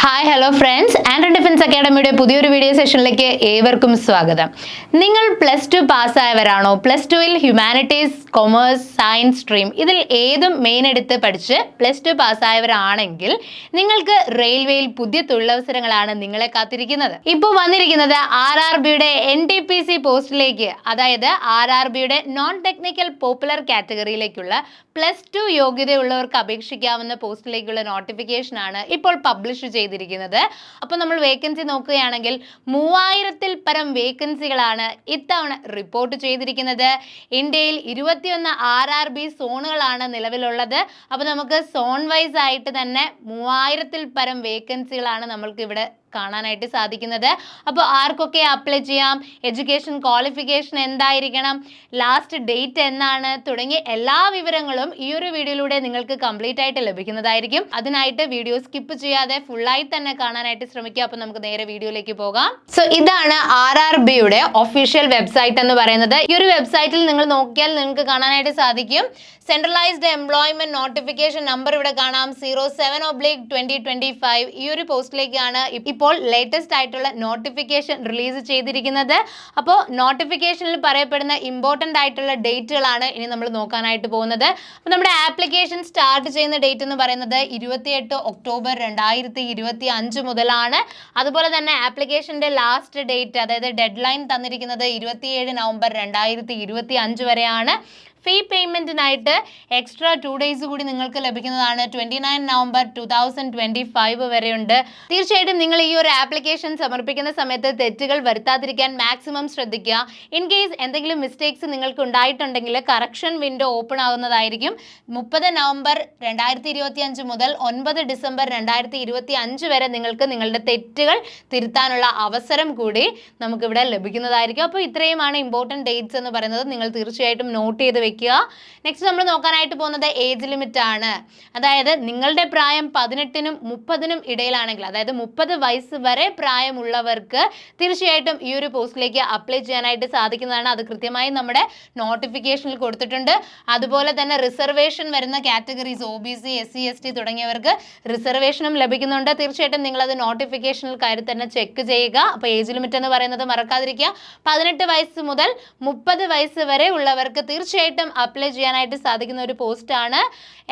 Hi hello friends, android defence അക്കാഡമിയുടെ പുതിയൊരു video സെഷനിലേക്ക് ഏവർക്കും സ്വാഗതം. നിങ്ങൾ +2 പാസ്സായവരാണോ? +2ൽ ഹ്യൂമാനിറ്റീസ്, കൊമേഴ്സ്, സയൻസ് സ്ട്രീം ഇതിൽ ഏതും മെയിൻ എടുത്ത് പഠിച്ച് +2 പാസ്സായവരാണെങ്കിൽ നിങ്ങൾക്ക് റെയിൽവേയിൽ പുതിയ തൊഴിലവസരങ്ങളാണ് നിങ്ങളെ കാത്തിരിക്കുന്നത്. ഇപ്പോൾ വന്നിരിക്കുന്നത് RRBയുടെ NTPC പോസ്റ്റിലേക്ക്, അതായത് RRBയുടെ നോൺ ടെക്നിക്കൽ പോപ്പുലർ കാറ്റഗറിയിലേക്കുള്ള +2 യോഗ്യതയുള്ളവർക്ക് അപേക്ഷിക്കാവുന്ന പോസ്റ്റിലേക്കുള്ള നോട്ടിഫിക്കേഷൻ ആണ് ഇപ്പോൾ പബ്ലിഷ് ചെയ്തിരിക്കുന്നത്. അപ്പോൾ നമ്മൾ വേക്കൻസി നോക്കുകയാണെങ്കിൽ 3000-ൽ പരം വേക്കൻസികളാണ് ഇത്തവണ റിപ്പോർട്ട് ചെയ്തിരിക്കുന്നത്. ഇന്ത്യയിൽ 21 RRB സോണുകളാണ് നിലവിലുള്ളത്. അപ്പോൾ നമുക്ക് സോൺ വൈസ് ആയിട്ട് തന്നെ 3000-ൽ പരം വേക്കൻസികളാണ് നമ്മൾക്ക് ഇവിടെ കാണാനായിട്ട് സാധിക്കുന്നത്. അപ്പോൾ ആർക്കൊക്കെ അപ്ലൈ ചെയ്യാം, എഡ്യൂക്കേഷൻ ക്വാളിഫിക്കേഷൻ എന്തായിരിക്കണം, ലാസ്റ്റ് ഡേറ്റ് എന്നാണ് തുടങ്ങിയ എല്ലാ വിവരങ്ങളും ഈ ഒരു വീഡിയോയിലൂടെ നിങ്ങൾക്ക് കംപ്ലീറ്റ് ആയിട്ട് ലഭിക്കുന്നതായിരിക്കും. അതിനായിട്ട് വീഡിയോ സ്കിപ്പ് ചെയ്യാതെ ഫുള്ളായി തന്നെ കാണാനായിട്ട് ശ്രമിക്കുക. അപ്പോൾ നമുക്ക് നേരെ വീഡിയോയിലേക്ക് പോകാം. സോ ഇതാണ് RRBയുടെ ഒഫീഷ്യൽ വെബ്സൈറ്റ് എന്ന് പറയുന്നത്. ഈ ഒരു വെബ്സൈറ്റിൽ നിങ്ങൾ നോക്കിയാൽ നിങ്ങൾക്ക് കാണാനായിട്ട് സാധിക്കും സെൻട്രലൈസ്ഡ് എംപ്ലോയ്മെന്റ് നോട്ടിഫിക്കേഷൻ നമ്പർ ഇവിടെ കാണാം 07/2025. ഈ ഒരു പോസ്റ്റിലേക്കാണ് ഇപ്പോൾ ലേറ്റസ്റ്റ് ആയിട്ടുള്ള നോട്ടിഫിക്കേഷൻ റിലീസ് ചെയ്തിരിക്കുന്നത്. അപ്പോൾ നോട്ടിഫിക്കേഷനിൽ പറയപ്പെടുന്ന ഇമ്പോർട്ടൻ്റ് ആയിട്ടുള്ള ഡേറ്റുകളാണ് ഇനി നമ്മൾ നോക്കാനായിട്ട് പോകുന്നത്. അപ്പോൾ നമ്മുടെ ആപ്ലിക്കേഷൻ സ്റ്റാർട്ട് ചെയ്യുന്ന ഡേറ്റ് എന്ന് പറയുന്നത് 28 ഒക്ടോബർ 2025 മുതലാണ്. അതുപോലെ തന്നെ ആപ്ലിക്കേഷൻ്റെ ലാസ്റ്റ് ഡേറ്റ്, അതായത് ഡെഡ് ലൈൻ തന്നിരിക്കുന്നത് 27 നവംബർ 2025 വരെയാണ്. ഫീ പേയ്മെൻറ്റിനായിട്ട് എക്സ്ട്രാ 2 ഡേയ്സ് കൂടി നിങ്ങൾക്ക് ലഭിക്കുന്നതാണ്. 29 നവംബർ 2025 വരെയുണ്ട്. തീർച്ചയായിട്ടും നിങ്ങൾ ഈ ഒരു ആപ്ലിക്കേഷൻ സമർപ്പിക്കുന്ന സമയത്ത് തെറ്റുകൾ വരുത്താതിരിക്കാൻ മാക്സിമം ശ്രദ്ധിക്കുക. ഇൻ കേസ് എന്തെങ്കിലും മിസ്റ്റേക്സ് നിങ്ങൾക്ക് ഉണ്ടായിട്ടുണ്ടെങ്കിൽ കറക്ഷൻ വിൻഡോ ഓപ്പൺ ആകുന്നതായിരിക്കും. 30 നവംബർ 2025 മുതൽ 9 ഡിസംബർ 2025 വരെ നിങ്ങൾക്ക് നിങ്ങളുടെ തെറ്റുകൾ തിരുത്താനുള്ള അവസരം കൂടി നമുക്കിവിടെ ലഭിക്കുന്നതായിരിക്കും. അപ്പോൾ ഇത്രയുമാണ് ഇമ്പോർട്ടൻറ്റ് ഡേറ്റ്സ് എന്ന് പറയുന്നത്. നിങ്ങൾ തീർച്ചയായിട്ടും നോട്ട് ചെയ്ത് വെക്കുക. നെക്സ്റ്റ് നമ്മൾ നോക്കാനായിട്ട് പോകുന്നത് ഏജ് ലിമിറ്റ് ആണ്. അതായത് നിങ്ങളുടെ പ്രായം 18-നും 30-നും ഇടയിലാണെങ്കിൽ, അതായത് 30 വയസ്സ് വരെ പ്രായമുള്ളവർക്ക് തീർച്ചയായിട്ടും ഈ ഒരു പോസ്റ്റിലേക്ക് അപ്ലൈ ചെയ്യാനായിട്ട് സാധിക്കുന്നതാണ്. അത് കൃത്യമായി നമ്മുടെ നോട്ടിഫിക്കേഷനിൽ കൊടുത്തിട്ടുണ്ട്. അതുപോലെ തന്നെ റിസർവേഷൻ വരുന്ന കാറ്റഗറീസ് OBC, SC, ST തുടങ്ങിയവർക്ക് റിസർവേഷനും ലഭിക്കുന്നുണ്ട്. തീർച്ചയായിട്ടും നിങ്ങളത് നോട്ടിഫിക്കേഷനിൽ കയറി തന്നെ ചെക്ക് ചെയ്യുക. അപ്പോൾ ഏജ് ലിമിറ്റ് എന്ന് പറയുന്നത് മറക്കാതിരിക്കുക. 18 വയസ്സ് മുതൽ 30 വയസ്സ് വരെ ഉള്ളവർക്ക് തീർച്ചയായിട്ടും അപ്ലൈ ചെയ്യാനായിട്ട് സാധിക്കുന്ന ഒരു പോസ്റ്റാണ്.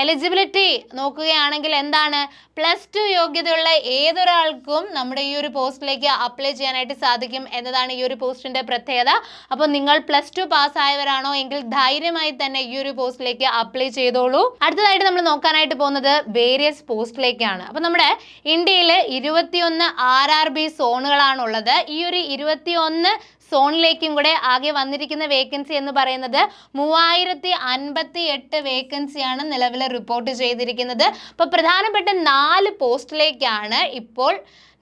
എലിജിബിലിറ്റി നോക്കുകയാണെങ്കിൽ എന്താണ്, +2 യോഗ്യതയുള്ള ഏതൊരാൾക്കും നമ്മുടെ ഈ ഒരു പോസ്റ്റിലേക്ക് അപ്ലൈ ചെയ്യാനായിട്ട് സാധിക്കും എന്നതാണ് ഈ ഒരു പോസ്റ്റിന്റെ പ്രത്യേകത. അപ്പോൾ നിങ്ങൾ +2 പാസ്സായവരാണോ എങ്കിൽ ധൈര്യമായി തന്നെ ഈ ഒരു പോസ്റ്റിലേക്ക് അപ്ലൈ ചെയ്തോളൂ. അടുത്തതായിട്ട് നമ്മൾ നോക്കാനായിട്ട് പോകുന്നത് വേരിയസ് പോസ്റ്റിലേക്കാണ്. അപ്പോൾ നമ്മുടെ ഇന്ത്യയിൽ 21 RRB സോണുകളാണുള്ളത്. ഈ ഒരു 21 സോണിലേക്കും കൂടെ ആകെ വന്നിരിക്കുന്ന വേക്കൻസി എന്ന് പറയുന്നത് 3058 വേക്കൻസിയാണ് നിലവിൽ റിപ്പോർട്ട് ചെയ്തിരിക്കുന്നത്. അപ്പോൾ പ്രധാനപ്പെട്ട 4 പോസ്റ്റിലേക്കാണ് ഇപ്പോൾ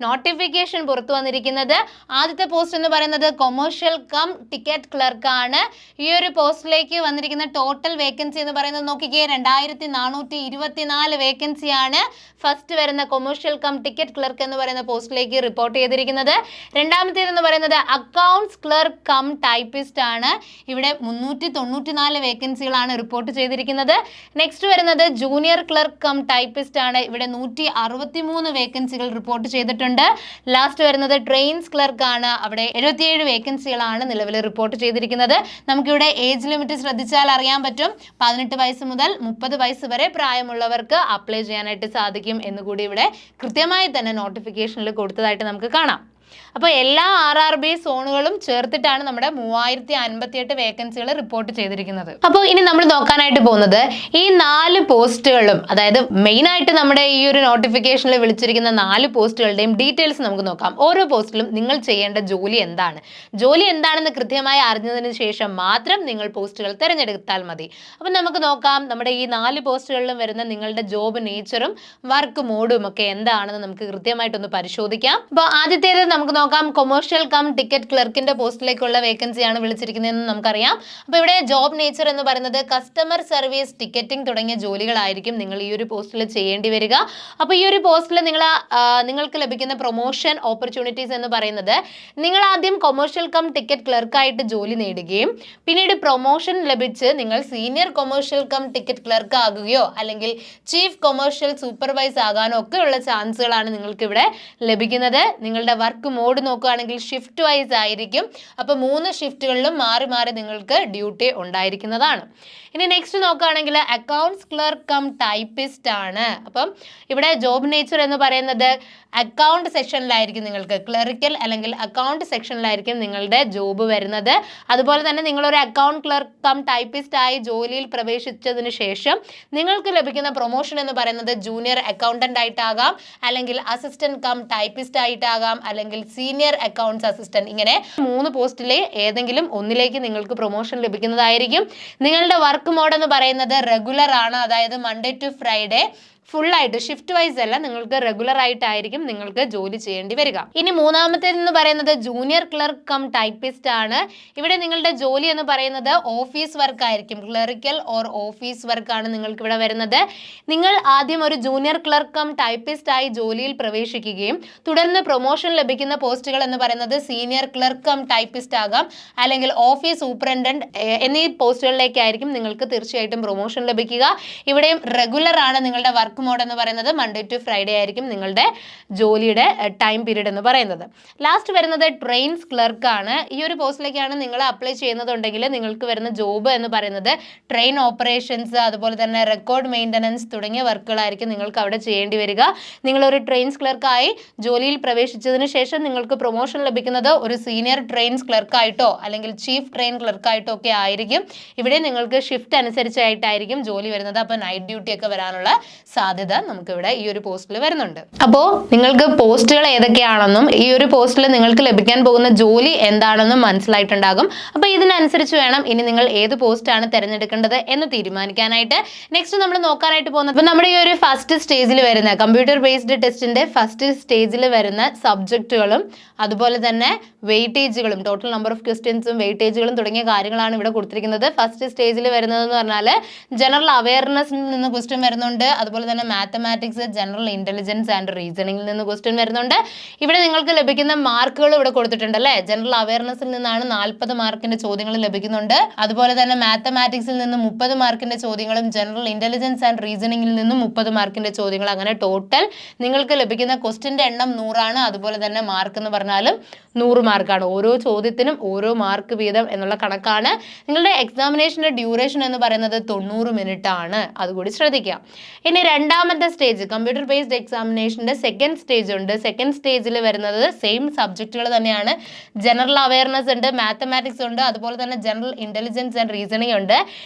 നോട്ടിഫിക്കേഷൻ പുറത്തു വന്നിരിക്കുന്നത്. ആദ്യത്തെ പോസ്റ്റ് എന്ന് പറയുന്നത് കൊമേഴ്ഷ്യൽ കം ടിക്കറ്റ് ക്ലർക്കാണ്. ഈ ഒരു പോസ്റ്റിലേക്ക് വന്നിരിക്കുന്ന ടോട്ടൽ വേക്കൻസി എന്ന് പറയുന്നത് നോക്കിക്കേ, 2424 വേക്കൻസിയാണ് ഫസ്റ്റ് വരുന്ന കൊമേഴ്ഷ്യൽ കം ടിക്കറ്റ് ക്ലർക്ക് എന്ന് പറയുന്ന പോസ്റ്റിലേക്ക് റിപ്പോർട്ട് ചെയ്തിരിക്കുന്നത്. രണ്ടാമത്തേതെന്ന് പറയുന്നത് അക്കൗണ്ട്സ് ക്ലർക്ക് കം ടൈപ്പിസ്റ്റ് ആണ്. ഇവിടെ 394 വേക്കൻസികളാണ് റിപ്പോർട്ട് ചെയ്തിരിക്കുന്നത്. നെക്സ്റ്റ് വരുന്നത് ജൂനിയർ ക്ലർക്ക് കം ടൈപ്പിസ്റ്റ് ആണ്. ഇവിടെ 163 വേക്കൻസികൾ റിപ്പോർട്ട് ചെയ്തിട്ടുണ്ട്. ലാസ്റ്റ് വരുന്നത് ട്രെയിൻസ് ക്ലർക്ക് ആണ്. അവിടെ 77 വേക്കൻസികളാണ് നിലവിൽ റിപ്പോർട്ട് ചെയ്തിരിക്കുന്നത്. നമുക്കിവിടെ ഏജ് ലിമിറ്റ് ശ്രദ്ധിച്ചാൽ അറിയാൻ പറ്റും. 18 വയസ്സ് മുതൽ 30 വയസ്സ് വരെ പ്രായമുള്ളവർക്ക് അപ്ലൈ ചെയ്യാനായിട്ട് സാധിക്കും എന്നുകൂടി ഇവിടെ കൃത്യമായി തന്നെ നോട്ടിഫിക്കേഷനിൽ കൊടുത്തതായിട്ട് നമുക്ക് കാണാം. അപ്പോൾ എല്ലാ RRB സോണുകളും ചേർത്തിട്ടാണ് നമ്മുടെ 3058 വേക്കൻസികൾ റിപ്പോർട്ട് ചെയ്തിരിക്കുന്നത്. അപ്പോൾ ഇനി നമ്മൾ നോക്കാനായിട്ട് പോകുന്നത് ഈ 4 പോസ്റ്റുകളും, അതായത് മെയിനായിട്ട് നമ്മുടെ ഈ ഒരു നോട്ടിഫിക്കേഷനിൽ വിളിച്ചിരിക്കുന്ന 4 പോസ്റ്റുകളുടെയും ഡീറ്റെയിൽസ് നമുക്ക് നോക്കാം. ഓരോ പോസ്റ്റിലും നിങ്ങൾ ചെയ്യേണ്ട ജോലി എന്താണെന്ന് കൃത്യമായി അറിഞ്ഞതിന് ശേഷം മാത്രം നിങ്ങൾ പോസ്റ്റുകൾ തിരഞ്ഞെടുത്താൽ മതി. അപ്പോൾ നമുക്ക് നോക്കാം നമ്മുടെ ഈ 4 പോസ്റ്റുകളിലും വരുന്ന നിങ്ങളുടെ ജോബ് നേച്ചറും വർക്ക് മോഡും ഒക്കെ എന്താണെന്ന് നമുക്ക് കൃത്യമായിട്ടൊന്ന് പരിശോധിക്കാം. അപ്പോൾ ആദ്യത്തേത് നമുക്ക് നോക്കാം. കൊമേഴ്ഷ്യൽ കം ടിക്കറ്റ് ക്ലർക്കിന്റെ പോസ്റ്റിലേക്കുള്ള വേക്കൻസിയാണ് വിളിച്ചിരിക്കുന്നതെന്ന് നമുക്കറിയാം. അപ്പോൾ ഇവിടെ ജോബ് നേച്ചർ എന്ന് പറയുന്നത് കസ്റ്റമർ സർവീസ്, ടിക്കറ്റിംഗ് തുടങ്ങിയ ജോലികളായിരിക്കും നിങ്ങൾ ഈ ഒരു പോസ്റ്റിൽ ചെയ്യേണ്ടി വരിക. അപ്പോൾ ഈ ഒരു പോസ്റ്റിൽ നിങ്ങൾക്ക് ലഭിക്കുന്ന പ്രൊമോഷൻ ഓപ്പർച്യൂണിറ്റീസ് എന്ന് പറയുന്നത് നിങ്ങൾ ആദ്യം കൊമേഴ്ഷ്യൽ കം ടിക്കറ്റ് ക്ലർക്കായിട്ട് ജോലി നേടുകയും പിന്നീട് പ്രൊമോഷൻ ലഭിച്ച് നിങ്ങൾ senior commercial cum ticket clerk ആകുകയോ അല്ലെങ്കിൽ ചീഫ് കൊമേഴ്ഷ്യൽ സൂപ്പർവൈസ് ആകാനോ ഒക്കെയുള്ള ചാൻസുകളാണ് നിങ്ങൾക്ക് ഇവിടെ ലഭിക്കുന്നത്. നിങ്ങളുടെ വർക്ക് മോഡ് നോക്കുകയാണെങ്കിൽ ഷിഫ്റ്റ് വൈസ് ആയിരിക്കും. അപ്പോൾ 3 ഷിഫ്റ്റുകളിലും മാറി മാറി നിങ്ങൾക്ക് ഡ്യൂട്ടി ഉണ്ടായിരിക്കുന്നതാണ്. ഇനി നെക്സ്റ്റ് നോക്കുകയാണെങ്കിൽ അക്കൗണ്ട്സ് ക്ലർക്ക് കം ടൈപ്പിസ്റ്റ് ആണ്. അപ്പം ഇവിടെ ജോബ് നേച്ചർ എന്ന് പറയുന്നത് അക്കൗണ്ട് സെക്ഷനിലായിരിക്കും നിങ്ങൾക്ക് ക്ലറിക്കൽ അല്ലെങ്കിൽ അക്കൗണ്ട് സെക്ഷനിലായിരിക്കും നിങ്ങളുടെ ജോബ് വരുന്നത്. അതുപോലെ തന്നെ നിങ്ങളൊരു അക്കൗണ്ട് ക്ലർക്ക് കം ടൈപ്പിസ്റ്റ് ആയി ജോലിയിൽ പ്രവേശിച്ചതിന് ശേഷം നിങ്ങൾക്ക് ലഭിക്കുന്ന പ്രൊമോഷൻ എന്ന് പറയുന്നത് ജൂനിയർ അക്കൗണ്ടന്റ് ആയിട്ടാകാം, അല്ലെങ്കിൽ അസിസ്റ്റന്റ് കം ടൈപ്പിസ്റ്റ് ആയിട്ടാകാം, അല്ലെങ്കിൽ സീനിയർ അക്കൗണ്ട്സ് അസിസ്റ്റന്റ്. ഇങ്ങനെ 3 പോസ്റ്റിലെ ഏതെങ്കിലും ഒന്നിലേക്ക് നിങ്ങൾക്ക് പ്രൊമോഷൻ ലഭിക്കുന്നതായിരിക്കും. നിങ്ങളുടെ വർക്ക് മോഡ് എന്ന് പറയുന്നത് റെഗുലർ ആണ്. അതായത് മൺഡേ ടു ഫ്രൈഡേ ഫുള്ളായിട്ട് ഷിഫ്റ്റ് വൈസ് അല്ല, നിങ്ങൾക്ക് റെഗുലർ ആയിട്ടായിരിക്കും നിങ്ങൾക്ക് ജോലി ചെയ്യേണ്ടി വരിക. ഇനി മൂന്നാമത്തേതെന്ന് പറയുന്നത് ജൂനിയർ ക്ലർക്ക് കം ടൈപ്പിസ്റ്റ് ആണ്. ഇവിടെ നിങ്ങളുടെ ജോലി എന്ന് പറയുന്നത് ഓഫീസ് വർക്ക് ആയിരിക്കും. ക്ലറിക്കൽ ഓർ ഓഫീസ് വർക്ക് ആണ് നിങ്ങൾക്ക് ഇവിടെ വരുന്നത്. നിങ്ങൾ ആദ്യം ഒരു ജൂനിയർ ക്ലർക്ക് കം ടൈപ്പിസ്റ്റ് ആയി ജോലിയിൽ പ്രവേശിക്കുകയും തുടർന്ന് പ്രൊമോഷൻ ലഭിക്കുന്ന പോസ്റ്റുകൾ എന്ന് പറയുന്നത് സീനിയർ ക്ലർക്ക് കം ടൈപ്പിസ്റ്റ് ആകാം, അല്ലെങ്കിൽ ഓഫീസ് സൂപ്രണ്ടന്റ് എന്നീ പോസ്റ്റുകളിലേക്കായിരിക്കും നിങ്ങൾക്ക് തീർച്ചയായിട്ടും പ്രൊമോഷൻ ലഭിക്കുക. ഇവിടെയും റെഗുലർ ആണ് നിങ്ങളുടെ വർക്ക് മോഡ് എന്ന് പറയുന്നത്. മൺഡേ ടു ഫ്രൈഡേ ആയിരിക്കും നിങ്ങളുടെ ജോലിയുടെ ടൈം പീരീഡ് എന്ന് പറയുന്നത്. ലാസ്റ്റ് വരുന്നത് ട്രെയിൻസ് ക്ലർക്ക് ആണ്. ഈ ഒരു പോസ്റ്റിലേക്കാണ് നിങ്ങൾ അപ്ലൈ ചെയ്യുന്നതുണ്ടെങ്കിൽ നിങ്ങൾക്ക് വരുന്ന ജോബ് എന്ന് പറയുന്നത് ട്രെയിൻ ഓപ്പറേഷൻസ്, അതുപോലെ തന്നെ റെക്കോർഡ് മെയിൻ്റനൻസ് തുടങ്ങിയ വർക്കുകളായിരിക്കും നിങ്ങൾക്ക് അവിടെ ചെയ്യേണ്ടി വരിക. നിങ്ങളൊരു ട്രെയിൻസ് ക്ലർക്കായി ജോലിയിൽ പ്രവേശിച്ചതിന് ശേഷം നിങ്ങൾക്ക് പ്രൊമോഷൻ ലഭിക്കുന്നത് ഒരു സീനിയർ ട്രെയിൻസ് ക്ലർക്കായിട്ടോ അല്ലെങ്കിൽ ചീഫ് ട്രെയിൻ ക്ലർക്കായിട്ടോ ഒക്കെ ആയിരിക്കും. ഇവിടെ നിങ്ങൾക്ക് ഷിഫ്റ്റ് അനുസരിച്ചായിട്ടായിരിക്കും ജോലി വരുന്നത്. അപ്പോൾ നൈറ്റ് ഡ്യൂട്ടി ഒക്കെ വരാനുള്ള സാധ്യത നമുക്കിവിടെ ഈ ഒരു പോസ്റ്റിൽ വരുന്നുണ്ട്. അപ്പോൾ നിങ്ങൾക്ക് പോസ്റ്റുകൾ ഏതൊക്കെയാണെന്നും ഈ ഒരു പോസ്റ്റിൽ നിങ്ങൾക്ക് ലഭിക്കാൻ പോകുന്ന ജോലി എന്താണെന്നും മനസ്സിലായിട്ടുണ്ടാകും. അപ്പോൾ ഇതിനനുസരിച്ച് വേണം ഇനി നിങ്ങൾ ഏത് പോസ്റ്റാണ് തിരഞ്ഞെടുക്കേണ്ടത് എന്ന് തീരുമാനിക്കാനായിട്ട്. നെക്സ്റ്റ് നമ്മൾ നോക്കാനായിട്ട് പോകുന്നത് അപ്പോൾ നമ്മുടെ ഈ ഒരു ഫസ്റ്റ് സ്റ്റേജിൽ വരുന്ന കമ്പ്യൂട്ടർ ബേസ്ഡ് ടെസ്റ്റിന്റെ ഫസ്റ്റ് സ്റ്റേജിൽ വരുന്ന സബ്ജക്റ്റുകളും അതുപോലെ തന്നെ വെയിറ്റേജുകളും, ടോട്ടൽ നമ്പർ ഓഫ് ക്വസ്റ്റ്യൻസും വെയിറ്റേജുകളും തുടങ്ങിയ കാര്യങ്ങളാണ് ഇവിടെ കൊടുത്തിരിക്കുന്നത്. ഫസ്റ്റ് സ്റ്റേജിൽ വരുന്നതെന്ന് പറഞ്ഞാൽ ജനറൽ അവയർനെസ്സിൽ നിന്ന് ക്വസ്റ്റ്യൻ വരുന്നുണ്ട്. അതുപോലെ തന്നെ മാത്തമാറ്റിക്സ്, ജനറൽ ഇന്റലിജൻസ് ആൻഡ് റീസണിംഗിൽ നിന്ന് ക്വസ്റ്റ്യൻ വരുന്നുണ്ട്. ഇവിടെ നിങ്ങൾക്ക് ലഭിക്കുന്ന മാർക്കുകൾ ഇവിടെ കൊടുത്തിട്ടുണ്ട് അല്ലേ. ജനറൽ അവയർനെസ്സിൽ നിന്നാണ് 40 മാർക്കിന്റെ ചോദ്യങ്ങൾ ലഭിക്കുന്നുണ്ട്. അതുപോലെ തന്നെ മാത്തമാറ്റിക്സിൽ നിന്ന് 30 മാർക്കിന്റെ ചോദ്യങ്ങളും ജനറൽ ഇന്റലിജൻസ് ആൻഡ് റീസണിംഗിൽ നിന്നും 30 മാർക്കിന്റെ ചോദ്യങ്ങൾ. അങ്ങനെ ടോട്ടൽ നിങ്ങൾക്ക് ലഭിക്കുന്ന ക്വസ്റ്റ്യന്റെ എണ്ണം 100 ആണ്. അതുപോലെ തന്നെ മാർക്ക് എന്ന് പറഞ്ഞാലും 100 മാർക്കാണ്. ഓരോ ചോദ്യത്തിനും ഓരോ മാർക്ക് വീതം എന്നുള്ള കണക്കാണ്. നിങ്ങളുടെ എക്സാമിനേഷന്റെ ഡ്യൂറേഷൻ എന്ന് പറയുന്നത് 90 മിനിറ്റ് ആണ്. അതുകൂടി ശ്രദ്ധിക്കുക. ഇനി രണ്ടാമത്തെ സ്റ്റേജ് കമ്പ്യൂട്ടർ ബേസ്ഡ് എക്സാമിനേഷന്റെ സെക്കൻഡ് സ്റ്റേജ് ഉണ്ട്. സെക്കൻഡ് സ്റ്റേജിൽ വരുന്നത് സെയിം സബ്ജക്റ്റുകൾ തന്നെയാണ്. ജനറൽ അവയർനെസ് ഉണ്ട്, മാത്തമാറ്റിക്സ് ഉണ്ട്, അതുപോലെ തന്നെ ജനറൽ ഇന്റലിജൻസ് ആൻഡ് റീസണിംഗ് ഉണ്ട്.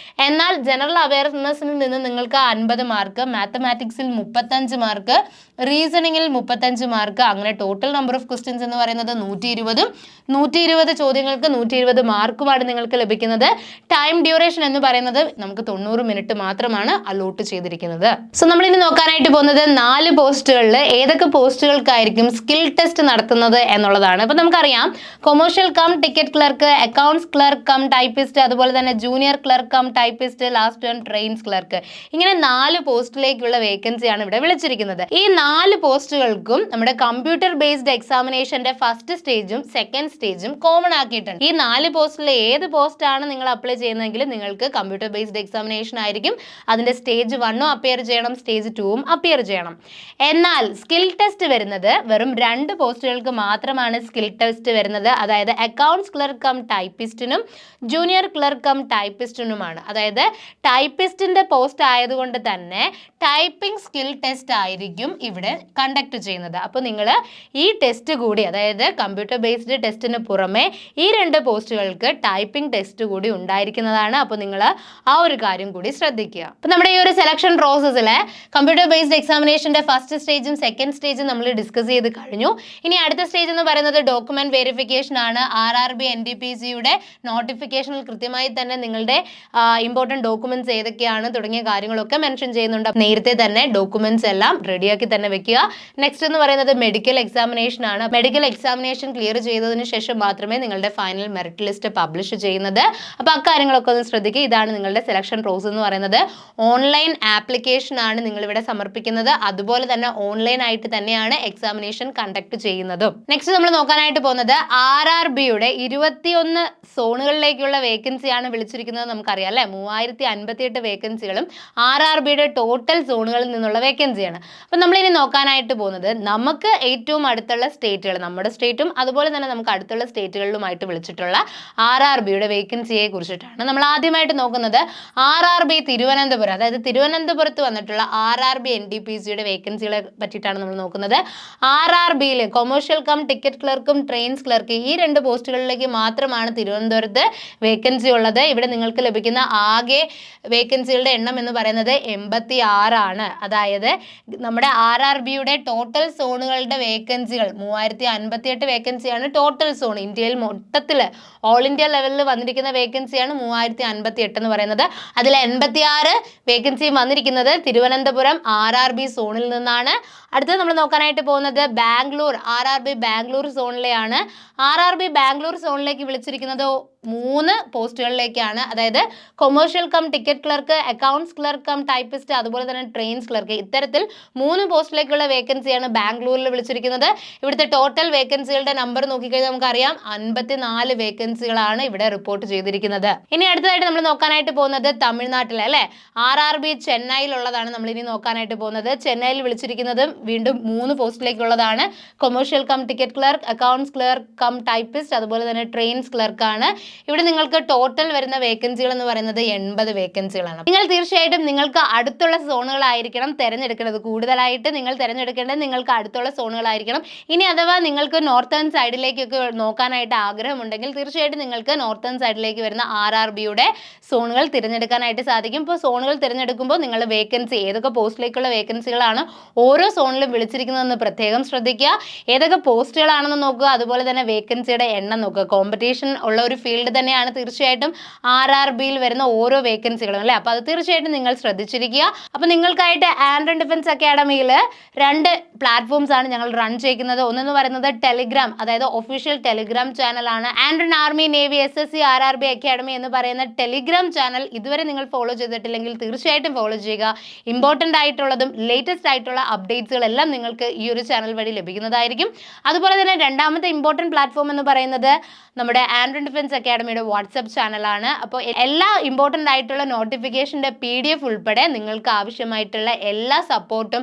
എന്നാൽ ജനറൽ അവയർനെസ്സിൽ നിന്ന് നിങ്ങൾക്ക് 50 മാർക്ക്, മാത്തമാറ്റിക്സിൽ 35 മാർക്ക്, റീസണിംഗിൽ 35 മാർക്ക്. അങ്ങനെ ടോട്ടൽ നമ്പർ ഓഫ് ക്വസ്റ്റ്യൻസ് എന്ന് പറയുന്നത് 120 ചോദ്യങ്ങൾക്ക് 120 മാർക്കുമാണ് നിങ്ങൾക്ക് ലഭിക്കുന്നത്. ടൈം ഡ്യൂറേഷൻ എന്ന് പറയുന്നത് നമുക്ക് 90 മിനിറ്റ് മാത്രമാണ് അലോട്ട് ചെയ്തിരിക്കുന്നത്. സോ നമ്മൾ ഇനി നോക്കാനായിട്ട് പോകുന്നത് 4 പോസ്റ്റുകളിൽ ഏതൊക്കെ പോസ്റ്റുകൾക്കായിരിക്കും സ്കിൽ ടെസ്റ്റ് നടത്തുന്നത് എന്നുള്ളതാണ്. അപ്പൊ നമുക്കറിയാം commercial cum ticket clerk, accounts clerk cum typist, അതുപോലെ തന്നെ junior clerk cum typist, last one trains clerk. ഇങ്ങനെ 4 പോസ്റ്റിലേക്കുള്ള വേക്കൻസിയാണ് ഇവിടെ വിളിച്ചിരിക്കുന്നത്. ഈ 4 പോസ്റ്റുകൾക്കും നമ്മുടെ കമ്പ്യൂട്ടർ ബേസ്ഡ് എക്സാമിനേഷന്റെ ഫസ്റ്റ് സ്റ്റേജും സെക്കൻഡ് സ്റ്റേജും കോമൺ ആക്കിയിട്ടുണ്ട്. ഈ 4 പോസ്റ്റിലെ ഏത് പോസ്റ്റ് ആണ് നിങ്ങൾ അപ്ലൈ ചെയ്യുന്നതെങ്കിൽ നിങ്ങൾക്ക് കമ്പ്യൂട്ടർ ബേസ്ഡ് എക്സാമിനേഷൻ ആയിരിക്കും. അതിന്റെ സ്റ്റേജ് 1 അപ്പിയർ ചെയ്യണം, സ്റ്റേജ് 2 അപ്പിയർ ചെയ്യണം. എന്നാൽ സ്കിൽ ടെസ്റ്റ് വരുന്നത് വെറും 2 പോസ്റ്റുകൾക്ക് മാത്രമാണ് സ്കിൽ ടെസ്റ്റ് വരുന്നത്. അതായത് അക്കൗണ്ട്സ് ക്ലർക്ക് കം ടൈപ്പിസ്റ്റിനും ജൂനിയർ ക്ലർക്ക് കം ടൈപ്പിസ്റ്റിനുമാണ്. അതായത് ടൈപ്പിസ്റ്റിന്റെ പോസ്റ്റ് ആയതുകൊണ്ട് തന്നെ ടൈപ്പിംഗ് സ്കിൽ ടെസ്റ്റ് ആയിരിക്കും ഇവിടെ കണ്ടക്ട് ചെയ്യുന്നത്. അപ്പോൾ നിങ്ങൾ ഈ ടെസ്റ്റ് കൂടി, അതായത് കമ്പ്യൂട്ടർ ബേസ്ഡ് ടെസ്റ്റിന് പുറമെ ഈ 2 പോസ്റ്റുകൾക്ക് ടൈപ്പിംഗ് ടെസ്റ്റ് കൂടി ഉണ്ടായിരിക്കുന്നതാണ്. അപ്പോൾ നിങ്ങൾ ആ ഒരു കാര്യം കൂടി ശ്രദ്ധിക്കുക. അപ്പോൾ നമ്മുടെ ഈ ഒരു സെലക്ഷൻ പ്രോസസ്സിൽ കമ്പ്യൂട്ടർ ബേസ്ഡ് എക്സാമിനേഷന്റെ ഫസ്റ്റ് സ്റ്റേജും സെക്കൻഡ് സ്റ്റേജും നമ്മൾ ഡിസ്കസ് ചെയ്ത് കഴിഞ്ഞു. ഇനി അടുത്ത സ്റ്റേജ് എന്ന് പറയുന്നത് ഡോക്യുമെന്റ് വെരിഫിക്കേഷൻ ആണ്. RRB NTPCയുടെ നോട്ടിഫിക്കേഷനിൽ കൃത്യമായി തന്നെ നിങ്ങളുടെ ഇമ്പോർട്ടൻറ്റ് ഡോക്യുമെന്റ്സ് ഏതൊക്കെയാണ് തുടങ്ങിയ കാര്യങ്ങളൊക്കെ മെൻഷൻ ചെയ്യുന്നുണ്ട്. നേരത്തെ തന്നെ ഡോക്യുമെന്റ്സ് എല്ലാം റെഡിയാക്കി തന്നെ വെക്കുക. നെക്സ്റ്റ് എന്ന് പറയുന്നത് മെഡിക്കൽ എക്സാമിനേഷൻ ആണ്. മെഡിക്കൽ എക്സാമിനേഷൻ ക്ലിയർ ചെയ്തതിന് ശേഷം മാത്രമേ നിങ്ങളുടെ ഫൈനൽ മെറിറ്റ് ലിസ്റ്റ് പബ്ലിഷ് ചെയ്യുന്നത്. അപ്പോൾ അക്കാര്യങ്ങളൊക്കെ ഒന്ന് ശ്രദ്ധിക്കുക. ഇതാണ് നിങ്ങളുടെ സെലക്ഷൻ പ്രോസസ് എന്ന് പറയുന്നത്. ഓൺലൈൻ ആപ്ലിക്കേഷൻ ആണ് നിങ്ങൾ ഇവിടെ സമർപ്പിക്കുന്നത്. അതുപോലെ തന്നെ ഓൺലൈൻ ആയിട്ട് തന്നെയാണ് എക്സാമിനേഷൻ കണ്ടക്ട് ചെയ്യുന്നതും. നെക്സ്റ്റ് നമ്മൾ നോക്കാനായിട്ട് പോകുന്നത് RRBയുടെ 21 സോണുകളിലേക്കുള്ള വേക്കൻസിയാണ് വിളിച്ചിരിക്കുന്നത്. നമുക്കറിയാം അല്ലെ, 3058 വേക്കൻസികളും RRBയുടെ ടോട്ടൽ സോണുകളിൽ നിന്നുള്ള വേക്കൻസിയാണ്. അപ്പം നമ്മളിനി നോക്കാനായിട്ട് പോകുന്നത് നമുക്ക് ഏറ്റവും അടുത്തുള്ള സ്റ്റേറ്റുകൾ, നമ്മുടെ സ്റ്റേറ്റും അതുപോലെ തന്നെ നമുക്ക് അടുത്തുള്ള സ്റ്റേറ്റുകളിലുമായിട്ട് വിളിച്ചിട്ടുള്ള RRBയുടെ വേക്കൻസിയെ കുറിച്ചിട്ടാണ്. നമ്മൾ ആദ്യമായിട്ട് നോക്കുന്നത് RRB തിരുവനന്തപുരം, അതായത് തിരുവനന്തപുരത്ത് വന്നിട്ടുള്ള RRB NTPCയുടെ വേക്കൻസികളെ പറ്റിയിട്ടാണ് നമ്മൾ നോക്കുന്നത്. RRBയിൽ കൊമേഴ്ഷ്യൽ കം ടിക്കറ്റ് ക്ലർക്കും ട്രെയിൻസ് ക്ലർക്ക് ഈ 2 പോസ്റ്റുകളിലേക്ക് മാത്രമാണ് തിരുവനന്തപുരത്ത് വേക്കൻസി ഉള്ളത്. ഇവിടെ നിങ്ങൾക്ക് ലഭിക്കുന്ന ആകെ വേക്കൻസികളുടെ എണ്ണം എന്ന് പറയുന്നത് 86 ആണ്. അതായത് നമ്മുടെ RRBയുടെ ടോട്ടൽ സോണുകളുടെ വേക്കൻസികൾ 3058 വേക്കൻസിയാണ് ടോട്ടൽ സോൺ. ഇന്ത്യയിൽ മൊത്തത്തിൽ ഓൾ ഇന്ത്യ ലെവലിൽ വന്നിരിക്കുന്ന വേക്കൻസിയാണ് 3058 എന്ന് പറയുന്നത്. അതിൽ 86 വേക്കൻസിയും വന്നിരിക്കുന്നത് തിരുവനന്തപുരം RRB സോണിൽ നിന്നാണ്. അടുത്തത് നമ്മൾ നോക്കാനായിട്ട് പോകുന്നത് ബാംഗ്ലൂർ, RRB ബാംഗ്ലൂർ സോണിലെയാണ്. RRB ബാംഗ്ലൂർ സോണിലേക്ക് വിളിച്ചിരിക്കുന്നത് 3 പോസ്റ്റുകളിലേക്കാണ്. അതായത് commercial cum ticket clerk, accounts clerk cum typist, അതുപോലെ തന്നെ ട്രെയിൻസ് ക്ലർക്ക്, ഇത്തരത്തിൽ 3 പോസ്റ്റിലേക്കുള്ള വേക്കൻസിയാണ് ബാംഗ്ലൂരിൽ വിളിച്ചിരിക്കുന്നത്. ഇവിടുത്തെ ടോട്ടൽ വേക്കൻസികളുടെ നമ്പർ നോക്കിക്കഴിഞ്ഞാൽ നമുക്കറിയാം 54 വേക്കൻസികളാണ് ഇവിടെ റിപ്പോർട്ട് ചെയ്തിരിക്കുന്നത്. ഇനി അടുത്തതായിട്ട് നമ്മൾ നോക്കാനായിട്ട് പോകുന്നത് തമിഴ്നാട്ടിലെ അല്ലെ, RRB ചെന്നൈയിലുള്ളതാണ് നമ്മൾ ഇനി നോക്കാനായിട്ട് പോകുന്നത്. ചെന്നൈയിൽ വിളിച്ചിരിക്കുന്നത് വീണ്ടും 3 പോസ്റ്റിലേക്കുള്ളതാണ്. Commercial cum ticket clerk, accounts clerk cum typist, അതുപോലെ തന്നെ ട്രെയിൻസ് ക്ലർക്കാണ്. ഇവിടെ നിങ്ങൾക്ക് ടോട്ടൽ വരുന്ന വേക്കൻസികൾ എന്ന് പറയുന്നത് 80 വേക്കൻസികളാണ്. നിങ്ങൾ തീർച്ചയായിട്ടും നിങ്ങൾക്ക് അടുത്തുള്ള സോണുകളായിരിക്കണം തിരഞ്ഞെടുക്കേണ്ടത്. കൂടുതലായിട്ട് നിങ്ങൾ തിരഞ്ഞെടുക്കേണ്ടത് നിങ്ങൾക്ക് അടുത്തുള്ള സോണുകളായിരിക്കണം. ഇനി അഥവാ നിങ്ങൾക്ക് നോർത്തേൺ സൈഡിലേക്കൊക്കെ നോക്കാനായിട്ട് ആഗ്രഹമുണ്ടെങ്കിൽ തീർച്ചയായിട്ടും നിങ്ങൾക്ക് നോർത്തേൺ സൈഡിലേക്ക് വരുന്ന RRBയുടെ സോണുകൾ തിരഞ്ഞെടുക്കാനായിട്ട് സാധിക്കും. ഇപ്പോൾ സോണുകൾ തിരഞ്ഞെടുക്കുമ്പോൾ നിങ്ങൾ വേക്കൻസി ഏതൊക്കെ പോസ്റ്റിലേക്കുള്ള വേക്കൻസികളാണ് ഓരോ സോണിലും വിളിച്ചിരിക്കുന്നതെന്ന് പ്രത്യേകം ശ്രദ്ധിക്കുക. ഏതൊക്കെ പോസ്റ്റുകളാണെന്ന് നോക്കുക, അതുപോലെ തന്നെ വേക്കൻസിയുടെ എണ്ണം നോക്കുക. കോമ്പറ്റീഷൻ ഉള്ള ഒരു ഫീൽഡ് തന്നെയാണ് തീർച്ചയായിട്ടും RRBയിൽ വരുന്ന ഓരോ വേക്കൻസികളും അല്ലേ. അപ്പോൾ അത് തീർച്ചയായിട്ടും നിങ്ങൾ ശ്രദ്ധിച്ചിരിക്കുക. അപ്പോൾ നിങ്ങൾക്കായിട്ട് ആൻഡ്രൻ ഡിഫൻസ് അക്കാഡമിയിൽ 2 പ്ലാറ്റ്ഫോംസ് ആണ് ഞങ്ങൾ റൺ ചെയ്യുന്നത്. ഒന്നെന്ന് പറയുന്നത് ടെലിഗ്രാം, അതായത് ഒഫീഷ്യൽ ടെലിഗ്രാം ചാനലാണ്. Android army navy SSC RRB academy എന്ന് പറയുന്ന ടെലിഗ്രാം ചാനൽ ഇതുവരെ നിങ്ങൾ ഫോളോ ചെയ്തിട്ടില്ലെങ്കിൽ തീർച്ചയായിട്ടും ഫോളോ ചെയ്യുക. ഇമ്പോർട്ടൻ്റ് ആയിട്ടുള്ളതും ലേറ്റസ്റ്റ് ആയിട്ടുള്ള അപ്ഡേറ്റ്സുകളെല്ലാം നിങ്ങൾക്ക് ഈ ഒരു ചാനൽ വഴി ലഭിക്കുന്നതായിരിക്കും. അതുപോലെ തന്നെ രണ്ടാമത്തെ ഇമ്പോർട്ടൻറ്റ് പ്ലാറ്റ്ഫോം എന്ന് പറയുന്നത് നമ്മുടെ ആൻഡ്രൻ ഡിഫൻസ് അക്കാഡമിയുടെ വാട്സപ്പ് ചാനലാണ്. അപ്പോൾ എല്ലാ ഇമ്പോർട്ടൻ്റ് ആയിട്ടുള്ള നോട്ടിഫിക്കേഷൻ്റെ PDF ഉൾപ്പെടെ നിങ്ങൾക്ക് ആവശ്യമായിട്ടുള്ള എല്ലാ സപ്പോർട്ടും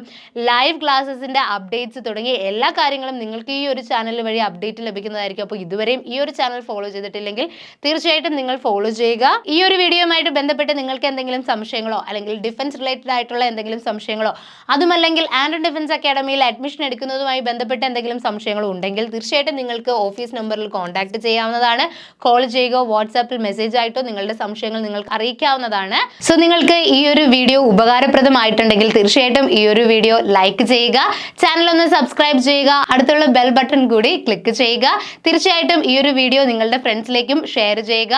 ലൈവ് ക്ലാസ്സസിൻ്റെ അപ്ഡേറ്റ്സ് തുടങ്ങി എല്ലാ കാര്യങ്ങളും നിങ്ങൾക്ക് ഈ ഒരു ചാനൽ വഴി അപ്ഡേറ്റ് ലഭിക്കുന്നതായിരിക്കും. അപ്പോൾ ഇതുവരെയും ഈ ഒരു ചാനൽ ഫോളോ ചെയ്തിട്ടില്ലെങ്കിൽ തീർച്ചയായിട്ടും നിങ്ങൾ ഫോളോ ചെയ്യുക. ഈ ഒരു വീഡിയോയുമായിട്ട് ബന്ധപ്പെട്ട് നിങ്ങൾക്ക് എന്തെങ്കിലും സംശയങ്ങളോ അല്ലെങ്കിൽ ഡിഫൻസ് റിലേറ്റഡ് ആയിട്ടുള്ള എന്തെങ്കിലും സംശയങ്ങളോ അതുമല്ലെങ്കിൽ ആൻഡ്രൻ ഡിഫൻസ് അക്കാഡമിയിൽ അഡ്മിഷൻ എടുക്കുന്നതുമായി ബന്ധപ്പെട്ട് എന്തെങ്കിലും സംശയങ്ങളോ ഉണ്ടെങ്കിൽ തീർച്ചയായിട്ടും നിങ്ങൾക്ക് ഓഫീസ് നമ്പറിൽ കോൺടാക്ട് ചെയ്യാവുന്നതാണ്. കോൾ ചെയ്യുക, വാട്സാപ്പിൽ മെസ്സേജ് ആയിട്ടോ നിങ്ങളുടെ സംശയങ്ങൾ നിങ്ങൾക്ക് അറിയിക്കാവുന്നതാണ്. സോ നിങ്ങൾക്ക് ഈ ഒരു വീഡിയോ ഉപകാരപ്രദമായിട്ടുണ്ടെങ്കിൽ തീർച്ചയായിട്ടും ഈ ഒരു വീഡിയോ ലൈക്ക് ചെയ്യുക, ചാനൽ ഒന്ന് സബ്സ്ക്രൈബ് ചെയ്യുക, അടുത്തുള്ള ബെൽ ബട്ടൺ കൂടി ക്ലിക്ക് ചെയ്യുക. തീർച്ചയായിട്ടും ഈ ഒരു വീഡിയോ നിങ്ങളുടെ ഫ്രണ്ട്സിലേക്കും ഷെയർ ചെയ്യുക.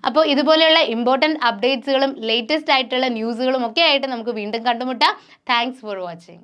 അപ്പോൾ ഇതുപോലെയുള്ള ഇമ്പോർട്ടൻറ്റ് അപ്ഡേറ്റ്സുകളും ലേറ്റസ്റ്റ് ആയിട്ടുള്ള ന്യൂസുകളും ഒക്കെ ആയിട്ട് നമുക്ക് വീണ്ടും കണ്ടുമുട്ടാം. Thanks for watching.